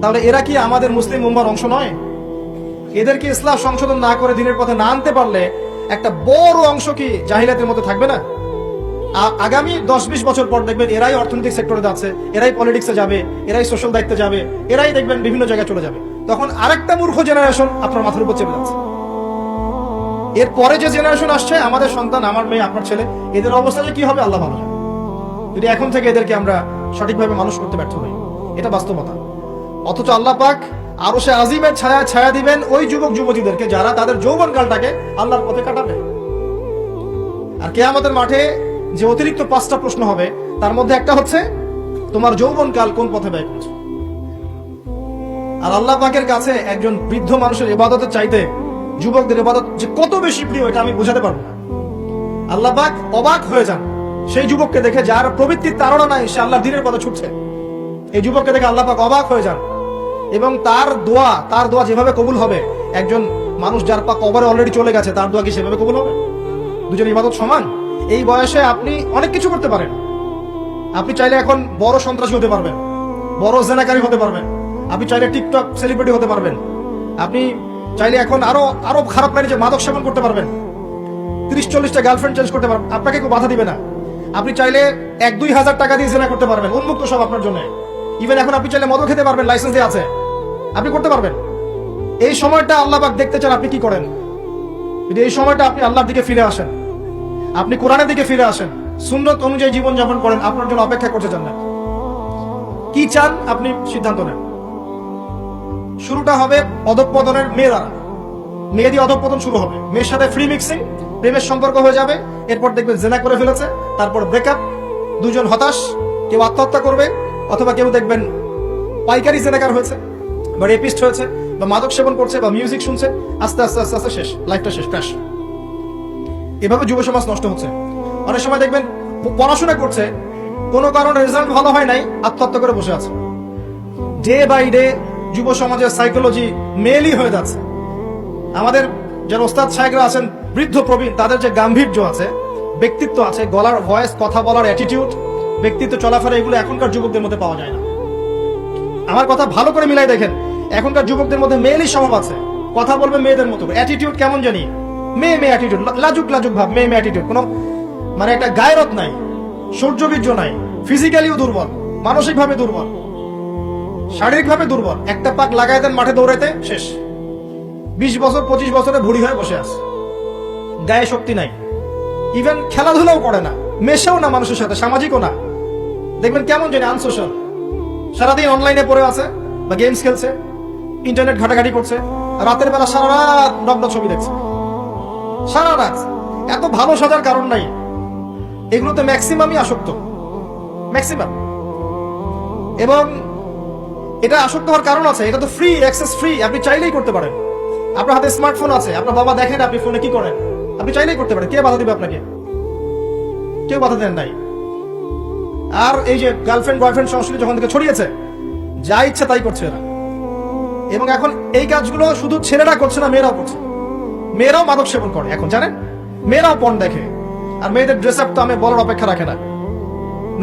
তাহলে এরা কি আমাদের মুসলিম উম্মার অংশ নয়? এদেরকে ইসলাম সংশোধন না করে দিনের পথে না আনতে পারলে একটা বড় অংশ কি জাহিলিয়াতের মধ্যে থাকবে না? আগামী 10-20 বছর পর দেখবেন এরাই অর্থনৈতিক সেক্টরে যাচ্ছে, এরাই পলিটিক্সে যাবে, এরাই সোশ্যাল দায়িত্বে যাবে, এরাই দেখবেন বিভিন্ন জায়গায় চলে যাবে। তখন আরেকটা মূর্খ জেনারেশন আপনার মাথার উপর চেপে যাচ্ছে। এরপরে যে জেনারেশন আসছে, আমাদের সন্তান, আমার মেয়ে, আপনার ছেলে, এদের অবস্থা কি হবে আল্লাহ ভালো জানে, যদি এখন থেকে এদেরকে আমরা সঠিকভাবে মানুষ করতে ব্যর্থ হই। এটা বাস্তবতা। অথচ আল্লাহ পাক আরশে আজিমের ছায়া ছায়া দিবেন ওই যুবক যুবতীদেরকে যারা তাদের যৌবনকালটাকে আল্লাহর পথে কাটাবে। আর কিয়ামতের মাঠে যে অতিরিক্ত 5টা প্রশ্ন হবে তার মধ্যে একটা হচ্ছে তোমার যৌবনকাল কোন পথে ব্যয় করেছো। আর আল্লাহ পাকের কাছে একজন বৃদ্ধ মানুষের ইবাদতের চাইতে যুবকদের ইবাদত যে কত বেশি প্রিয় এটা আমি বোঝাতে পারবো না। আল্লাহ পাক অবাক হয়ে যান সেই যুবককে দেখে যার প্রবৃত্তির তাড়না নাই, সে আল্লাহর দ্বীনের পথে ছুটছে। এই যুবককে দেখে আল্লাহ পাক অবাক হয়ে যান এবং তার দোয়া যেভাবে কবুল হবে, একজন মানুষ যার পা কবরে অলরেডি চলে গেছে তার দোয়া কি সেভাবে কবুল হবে? দুজন ইবাদত সমান। এই বয়সে আপনি অনেক কিছু করতে পারেন। আপনি চাইলে এখন বড় সন্ত্রাসী হতে পারবেন, বড় জেনাকারী হতে পারবেন, আপনি চাইলে টিকটক সেলিব্রিটি হতে পারবেন, আপনি চাইলে এখন আরো খারাপ যে মাদক সেবন করতে পারবেন, 30-40টা গার্লফ্রেন্ড চেঞ্জ করতে পারবেন, আপনাকে কেউ বাধা দিবে না। আপনি চাইলে 1-2 হাজার টাকা দিয়ে জেনা করতে পারবেন, উন্মুক্ত সব আপনার জন্য। ইভেন এখন আপনি চাইলে মদও খেতে পারবেন, লাইসেন্স দিয়ে আছে, আপনি করতে পারবেন। এই সময়টা আল্লাহ পাক দেখতে চান আপনি কি করেন। যদি এই সময়টা আপনি আল্লাহর দিকে ফিরে আসেন, আপনি কোরআনের দিকে ফিরে আসেন, সুন্নত অনুযায়ী জীবন যাপন করেন, আপনার জন্য অপেক্ষা করতে চান না। কি চান আপনি সিদ্ধান্ত নেন। শুরুটা হবে অধঃপতনের মেয়ে দ্বারা, মেয়ে দিয়ে অধঃপতন শুরু হবে। মেয়ের সাথে ফ্রি মিক্সিং, প্রেমের সম্পর্ক হয়ে যাবে, এরপর দেখবেন জেনা করে ফেলেছে, তারপর ব্রেকআপ, দুজন হতাশ, কেউ আত্মহত্যা করবে, অথবা কেউ দেখবেন পাইকারি জেনাকার হয়েছে বা রেপিস্ট হয়েছে বা মাদক সেবন করছে বা মিউজিক শুনছে, আস্তে আস্তে আস্তে আস্তে শেষ, লাইফটা শেষ, ক্র্যাশ। এভাবে যুব সমাজ নষ্ট হচ্ছে। অনেক সময় দেখবেন পড়াশোনা করছে, কোনো কারণে রেজাল্ট ভালো হয় নাই, আত্মহত্যা করে বসে আছে। ডে বাই ডে যুব সমাজের সাইকোলজি মেলই হয়ে যাচ্ছে। আমাদের যারা ওস্তাদ সাহেবরা আছেন, বৃদ্ধ প্রবীণ, তাদের যে গাম্ভীর্য আছে, ব্যক্তিত্ব আছে, গলার ভয়েস, কথা বলার অ্যাটিটিউড, ব্যক্তিত্ব, চলাফেরা, এগুলো এখনকার যুবকদের মধ্যে পাওয়া যায় না। আমার কথা ভালো করে মিলাই দেখেন, এখনকার যুবকদের মধ্যে মেয়েলি স্বভাব আছে, কথা বলবে মেয়েদের মতো, অ্যাটিটিউড কেমন জানি, মেয়ে অ্যাটিটিউড, লাজুক ভাব, মেয়ে অ্যাটিটিউড, কোনো মানে একটা গায়রত নাই, সৌর্যবীর্য নাই, ফিজিক্যালিও দুর্বল, মানসিকভাবে দুর্বল, শারীরিকভাবে দুর্বল। একটা পাক লাগাই দেন মাঠে দৌড়াইতে, শেষ। 20 বছর 25 বছরে ভুড়ি হয়ে বসে আছে, গায়ে শক্তি নাই, ইভেন খেলাধুলাও করে না, মেশেও না মানুষের সাথে, সামাজিকও না। দেখবেন কেমন জানি আনসোশ্যাল, সারাদিন অনলাইনে পড়ে আছে বা গেমস খেলছে, ইন্টারনেট ঘাটাঘাটি করছে, রাতের বেলা সারা রাত নগ্ন ছবি দেখছে, সারা রাত। এত ভালো সাজার কারণ নাই, এগুলোতে ম্যাক্সিমামই আসক্ত, ম্যাক্সিমাম। এবং এটা আসক্ত হওয়ার কারণ আছে, এটা তো ফ্রি, অ্যাক্সেস ফ্রি, আপনি চাইলেই করতে পারেন। আপনার হাতে স্মার্টফোন আছে, আপনার বাবা দেখেন আপনি ফোনে কি করেন, আপনি চাইলেই করতে পারেন। কে বাধা দিবে আপনাকে? কেউ বাধা দেন নাই। আর এই যে গার্লফ্রেন্ড বয়ফ্রেন্ড সংস্কৃতি যখন থেকে ছড়িয়েছে, যা ইচ্ছা তাই করছে এরা। এবং এখন এই কাজগুলো শুধু ছেলেরা করছে না, মেয়েরাও করছে। মেয়েরাও মাদক সেবন করে এখন, জানেন? মেয়েরাও পর্ন দেখে। আর মেয়েদের ড্রেস আপ তো আমি বলার অপেক্ষা রাখে না।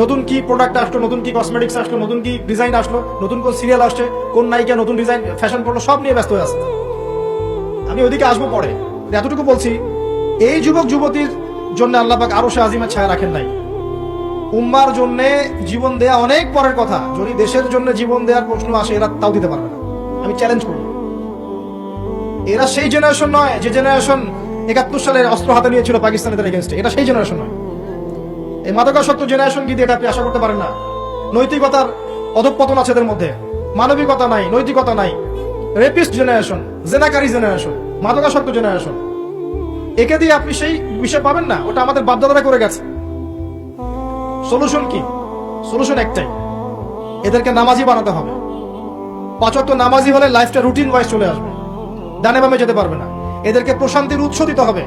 নতুন কি প্রোডাক্ট আসলো, নতুন কি কসমেটিক্স আসলো, নতুন কি ডিজাইন আসলো, নতুন কোন সিরিয়াল আসছে, কোন নায়িকা নতুন ডিজাইন ফ্যাশন পড়লো, সব নিয়ে ব্যস্ত হয়ে আছে। আমি ওইদিকে আসবো পরে। এতটুকু বলছি, এই যুবক যুবতীর জন্য আল্লাহ পাক আরশে আজিমের ছায়া রাখেন নাই। উম্মার জন্য জীবন দেয়া অনেক পরের কথা। যদি দেশের জন্য জীবন দেওয়ার প্রশ্ন আসে, এরা তাও দিতে পারবে না। আমি চ্যালেঞ্জ করব। এরা সেই জেনারেশন নয় যে জেনারেশন 71 সালে অস্ত্র হাতে নিয়েছিল পাকিস্তানিদের এগেইনস্টে। এটা সেই জেনারেশন নয়। এই মাদকাসক্ত জেনারেশন কি দিয়ে এটা আপনি আশা করতে পারেন না। নৈতিকতার অধঃপতন আছে এদের মধ্যে, মানবিকতা নাই, নৈতিকতা নাই। রেপিস্ট জেনারেশন, জেনাকারী জেনারেশন, মাদকাসক্ত জেনারেশন, একে দিয়ে আপনি সেই বিষয় পাবেন না। ওটা আমাদের বাপদাদারা করে গেছে। সলিউশন কি? সলিউশন একটাই, এদেরকে নামাজি বানাতে হবে। 5 ওয়াক্ত নামাজি হলে লাইফটা রুটিন ওয়াইজ চলে আসবে, ডানে বামে যেতে পারবে না। এদেরকে প্রশান্তির উৎস দিতে হবে।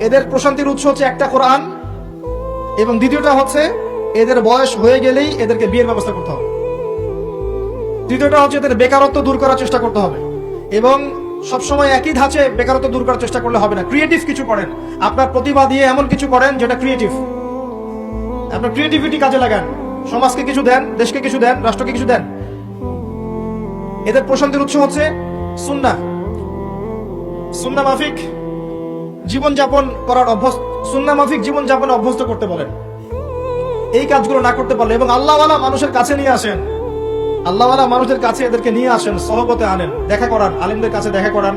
এদের প্রশান্তির উৎস হচ্ছে একটা কোরআন, এবং দ্বিতীয়টা হচ্ছে এদের বয়স হয়ে গেলেই এদেরকে বিয়ের ব্যবস্থা করতে হবে। তৃতীয়টা হচ্ছে এদের বেকারত্ব দূর করার চেষ্টা করতে হবে। এবং সবসময় একই ধাঁচে বেকারত্ব দূর করার চেষ্টা করলে হবে না। ক্রিয়েটিভ কিছু করেন, আপনার প্রতিভা দিয়ে এমন কিছু করেন যেটা ক্রিয়েটিভ। আপনার ক্রিয়েটিভিটি কাজে লাগান, সমাজকে কিছু দেন, দেশকে কিছু দেন, রাষ্ট্রকে কিছু দেন। এদের প্রশান্তির উৎস হচ্ছে সুন্নাহ, সুন্নাহ মাফিক জীবনযাপন করার অভ্যস্ত, সুন্নাহ মাফিক জীবনযাপনে অভ্যস্ত করতে বলেন। এই কাজগুলো না করতে পারলে, এবং আল্লাহওয়ালা মানুষের কাছে নিয়ে আসেন, আল্লাহওয়ালা মানুষের কাছে এদেরকে নিয়ে আসেন, সহবতে আনেন, দেখা করান, আলেমদের কাছে দেখা করান,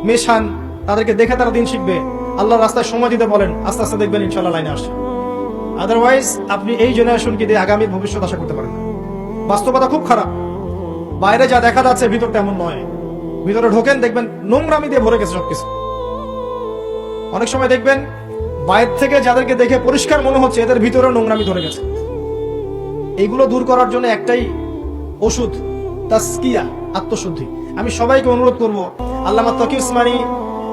মেশান, তাদেরকে দেখে তারা দিন শিখবে। আল্লাহর রাস্তায় সময় দিতে বলেন, আস্তে আস্তে দেখবেন ইনশাআল্লাহ লাইনে আসছে। আদারওয়াইজ আপনি এই জেনারেশনকে দিয়ে আগামী ভবিষ্যৎ আশা করতে পারেন না। বাস্তবতা খুব খারাপ, বাইরে যা দেখা যাচ্ছে ভিতর তেমন নয়। ভিতরে ঢোকেন, দেখবেন নোংরামি দিয়ে ভরে গেছে সবকিছু। অনেক সময় দেখবেন বাইরে থেকে যাদেরকে দেখে পরিষ্কার মনে হচ্ছে, এদের ভিতরে নোংরামি ধরে গেছে। এইগুলো দূর করার জন্য একটাই ওষুধ, তাসকিয়া, আত্মশুদ্ধি। আমি সবাইকে অনুরোধ করব, আল্লামা তকি উসমানী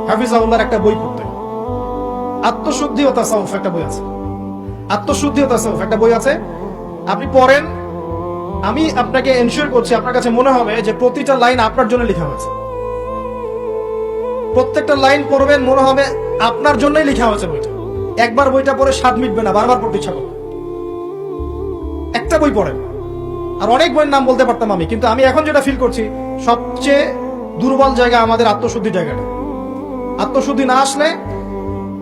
হাফিজাহুল্লাহর একটা বই পড়তে। আত্মশুদ্ধি ও তাসাউফ একটা বই আছে। আত্মশুদ্ধি ও তাসাউফ একটা বই আছে, আপনি পড়েন। আমি আপনাকে এনশিওর করছি, আপনার কাছে মনে হবে যে প্রতিটা লাইন আপনার জন্য লেখা হয়েছে। প্রত্যেকটা লাইন পড়বেন, মনে হবে আপনার জন্যই লেখা হয়েছে বইটা। একবার বইটা পড়ে স্বাদ মিটবে না, বারবার পড়তে ইচ্ছা করবে। একটা বই পড়েন। আর অনেক বইয়ের নাম বলতে পারতাম আমি, কিন্তু আমি এখন যেটা ফিল করছি, সবচেয়ে দুর্বল জায়গা আমাদের আত্মশুদ্ধি জায়গাটা। আত্মশুদ্ধি না আসলে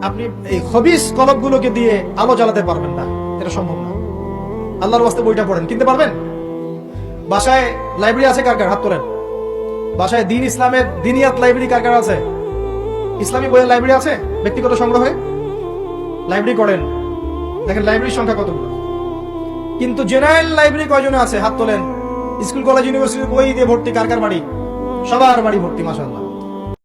আপনি এই খবিস কলবগুলোকে দিয়ে আলো জ্বালাতে পারবেন না, এটা সম্ভব না। আল্লাহর ওয়াস্তে বইটা পড়েন। কিনতে পারবেন? বাসায় লাইব্রেরি আছে কার কার? হাত তোলেন। বাসায় দিন ইসলামের দিনিয়াত লাইব্রেরি কার কার আছে? ইসলামী বইয়ের লাইব্রেরি আছে ব্যক্তিগত সংগ্রহে? লাইব্রেরি করেন, দেখেন লাইব্রেরির সংখ্যা কতগুলো। কিন্তু জেনারেল লাইব্রেরি কয়জনে আছে? হাত তোলেন। স্কুল কলেজ ইউনিভার্সিটির বই দিয়ে ভর্তি কার কার বাড়ি? সবার বাড়ি ভর্তি, মাশাআল্লাহ।